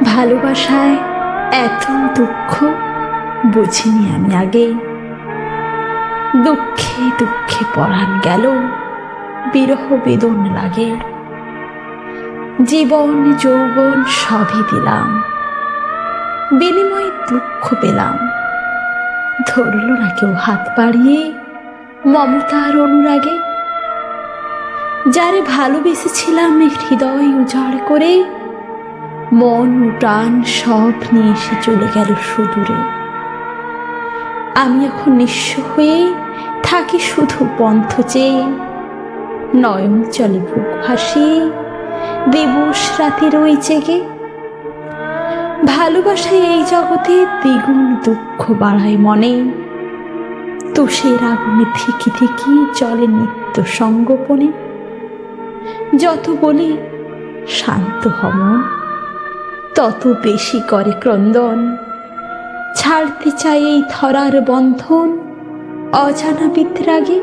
ভালোবাসায় এত দুঃখ বুঝিনি আমি আগে। দুঃখে দুঃখে পরাণ গেল, বিরহ বেদন লাগে। জীবন যৌবন সবই দিলাম, বিনিময়ে দুঃখ পেলাম। ধরল না কেউ হাত বাড়িয়ে মমতার অনুরাগে। যারে ভালোবেসেছিলাম হৃদয় উজাড় করে, মন প্রাণ সব নিয়ে এসে চলে গেল সুদূরে। আমি এখন নিঃস্ব হয়ে থাকি শুধু পন্থ চেয়ে, নয়ন চলে বুক ভাসিয়ে দিবস রাতে রই জেগে। ভালোবাসায় এই জগতে দ্বিগুণ দুঃখ বাড়ায় মনে, তুষের আগুনে থিকি থিকি চলে নিত্য সঙ্গোপনে। যত বলি শান্ত হমন, তত বেশি করে ক্রন্দন। ছাড়তে চাই এই ধরার বন্ধন অজানা বিদ্রাগে।